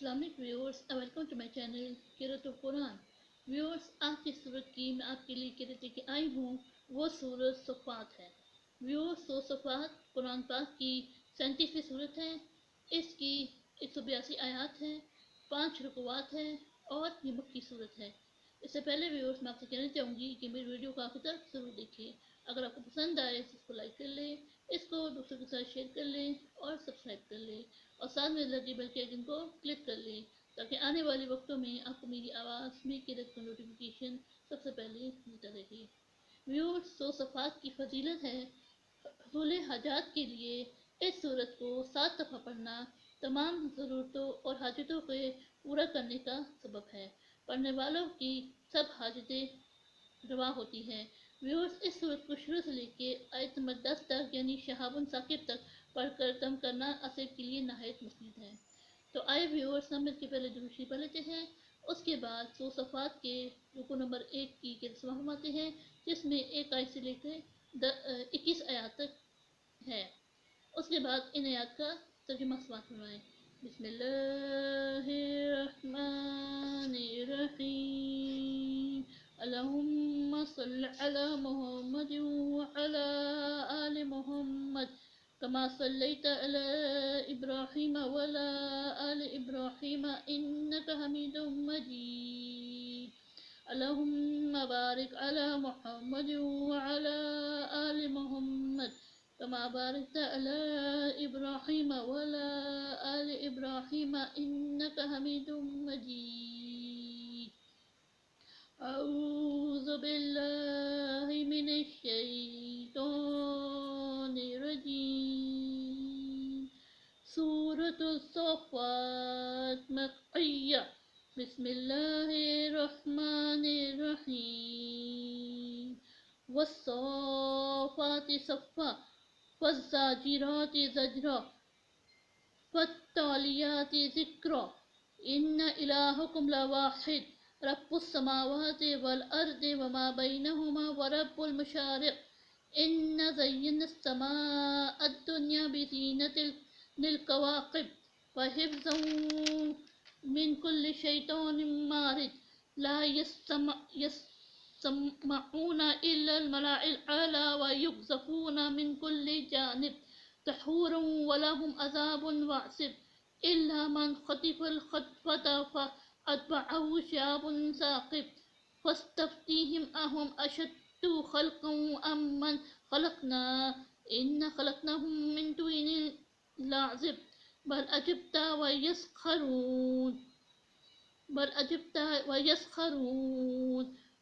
Islamic viewers, welcome to my channel Qiratul Quran. Viewers, आज की सूरत की मैं आपके लिए क़िरात लेके आई हूँ वो सूरत सफ़ात है। व्यूअर्स, सफ़ात कुरान पाक की 37वीं सूरत है। इसकी 182 आयत हैं, 5 रुकवात हैं और ये मक्की सूरत है। इससे पहले व्यूअर्स मैं आपसे कहना चाहूँगी कि मेरी वीडियो को आखिर तक ज़रूर देखिए। अगर आपको पसंद आए तो इसको लाइक कर लें, इसको दूसरों के साथ शेयर कर लें और सब्सक्राइब कर लें और साथ में लगी बेल के आइकन को क्लिक कर लें ताकि आने वाले वक्तों में आपको मेरी आवाज़ में क़िरात का नोटिफिकेशन सबसे पहले मिलता रहे। व्यूअर्स, सफ़ात की फजीलत है। हुसूल हाजात के लिए इस सूरत को 7 दफ़ा पढ़ना तमाम ज़रूरतों और हाजतों को पूरा करने का सबब है। पढ़ने वालों की सब हाजतें रवा होती हैं। व्यूअर्स, इस सूरत को शुरू से लेके आयत नंबर 10 तक यानी शहाबुन साकिब तक पढ़कर दम करना असर के लिए नहायत मुफीद है। तो आए व्यूअर्स, हम इसके पहले दुरूद पढ़ लेते हैं। उसके बाद सफ़ात के रुकू नंबर 1 की क़िरात फरमाते हैं, जिसमें 1 आयत से लेकर 21 आयत तक है। उसके बाद इन आयत का तर्जुमा समाअत फरमाएं। बिस्मिल्लाहिर्रहमानिर्रहीम। अल्लाहुम्मा सल्लि अला मुहम्मद व अला आलि मुहम्मद कमा सल्लैता अला इब्राहीम व अला आलि इब्राहीम इन्नका हमीदुम मजीद। अल्लाहुम्मा बारिक अला मुहम्मद व अला आलि मुहम्मद कमा बारकता अला इब्राहीम व अला आलि इब्राहीम इन्नका हमीदुम मजीद। अऊज़ु बिल्लाहि मिनश शैतानिर रजीम। सूरतुस सफ़्फ़ात मक्किय्या। बिस्मिल्लाहिर्रहमानिर्रहीम। वस्साफ़ाति सफ़्फ़ा वज़्ज़ाजिराति ज़ज्रा फ़त्तालियाति ज़िक्रा। इन्ना इलाहकुम लवाहिद रब्बुस समावाति वल अर्दि वमा बैनहुमा व रब्बुल मशारिक़। इन्ना ज़य्यनस समाअद दुनिया बिज़ीनतिल कवाकिब व हिफ़्ज़न मिन कुल्लि शैतानिन मारिद। ला यस्मऊना इल्लल मलाइल आला व युक़ज़फ़ूना मिन कुल्लि जानिब दहूरन व लहुम अज़ाबुन वासिब। इल्ला मन ख़तिफ़ल ख़त्फ़त फ़अत्बअहु शिहाबुन साक़िब। फ़स्तफ़्तीहिम अहुम अशद्दु ख़ल्क़न अम्मन ख़लक़ना इन्ना ख़लक़नाहुम मिन तीनिन लाज़िब। बल अजिब्ता व यस्ख़रून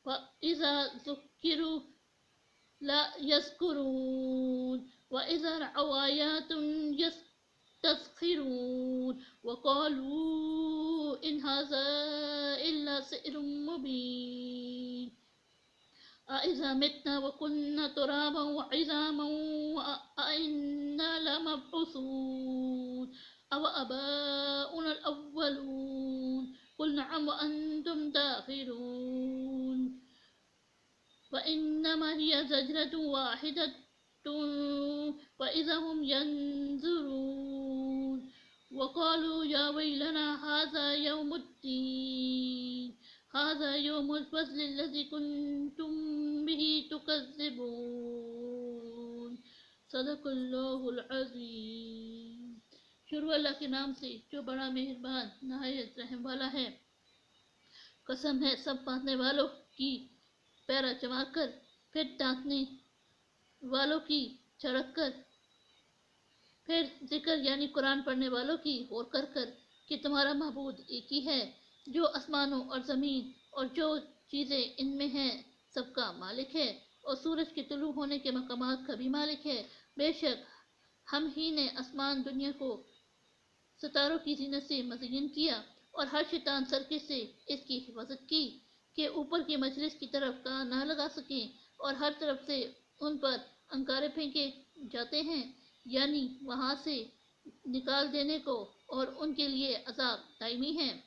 वइज़ा ज़ुक्किरू ला यज़्कुरून वइज़ा रअव आयातन यस्तस्ख़िरून वक़ालू इन हाज़ा इल्ला सिह्रुम मुबीन। अइज़ा मित्ना व कुन्ना तुराबन व इज़ामन अइन्ना लमबऊसून अव आबाउना अव्वलून। क़ुल नअम व अंतुम दाख़िरून। फ़इन्नमा हिय ज़जरतुन वाहिदतुन फ़इज़ा हुम यंज़ुरून। वक़ालू या वैलना हाज़ा यौमुद्दीन। हाज़ा यौमुल फ़ज़्लि लज़ी कुन्तुम बिही तुकज़्ज़िबून। सदक़ल्लाहुल अज़ीम। शुरू अल्लाह के नाम से जो बड़ा मेहरबान नहायत रहम वाला है। कसम है सब बांधने वालों की पैरा जमा कर, फिर दाँतने वालों की झड़क कर, फिर जिक्र यानी कुरान पढ़ने वालों की और कर कि तुम्हारा महबूद एक ही है, जो आसमानों और ज़मीन और जो चीज़ें इनमें हैं सबका मालिक है, और सूरज के तुलू होने के मकामात का भी मालिक है। बेशक हम ही ने आसमान दुनिया को सितारों की ज़ीनत से मज़य्यन किया और हर शैतान सरके से इसकी हिफाजत की कि ऊपर की मजलिस की तरफ कान न लगा सकें और हर तरफ से उन पर अंगारे फेंके जाते हैं, यानी वहाँ से निकाल देने को, और उनके लिए अज़ाब दायमी है।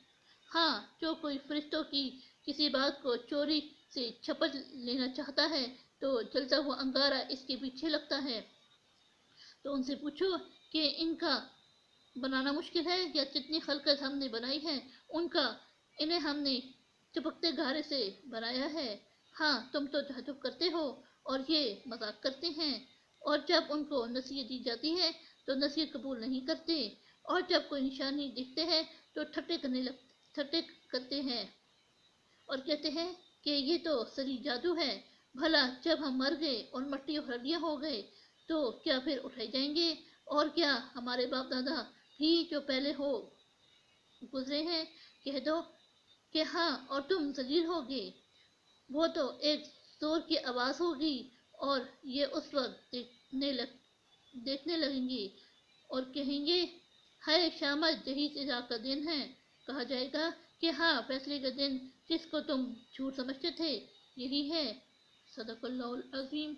हाँ, जो कोई फरिश्तों की किसी बात को चोरी से छपट लेना चाहता है तो जलता हुआ अंगारा इसके पीछे लगता है। तो उनसे पूछो कि इनका बनाना मुश्किल है, या जितनी खलकत हमने बनाई है उनका इन्हें हमने चिपकते गारे से बनाया है। हाँ, तुम तो तहज्जुब करते हो और ये मजाक करते हैं, और जब उनको नसीहत दी जाती है तो नसीहत कबूल नहीं करते, और जब कोई निशानी दिखते हैं तो ठट्टे करते हैं और कहते हैं कि ये तो सही जादू है। भला जब हम मर गए और मट्टी और हड्डियाँ हो गए तो क्या फिर उठाए जाएंगे? और क्या हमारे बाप दादा भी जो पहले हो गुजरे हैं कह दो कि हाँ, और तुम जलील होगे, वो तो एक जोर की आवाज़ होगी, और ये उस वक्त देखने लगेंगे और कहेंगे, हाय शामत यही सजा का दिन है। कहा जाएगा कि हाँ, फैसले का दिन जिसको तुम झूठ समझते थे यही है। सदक़ल्लाहुल अज़ीम।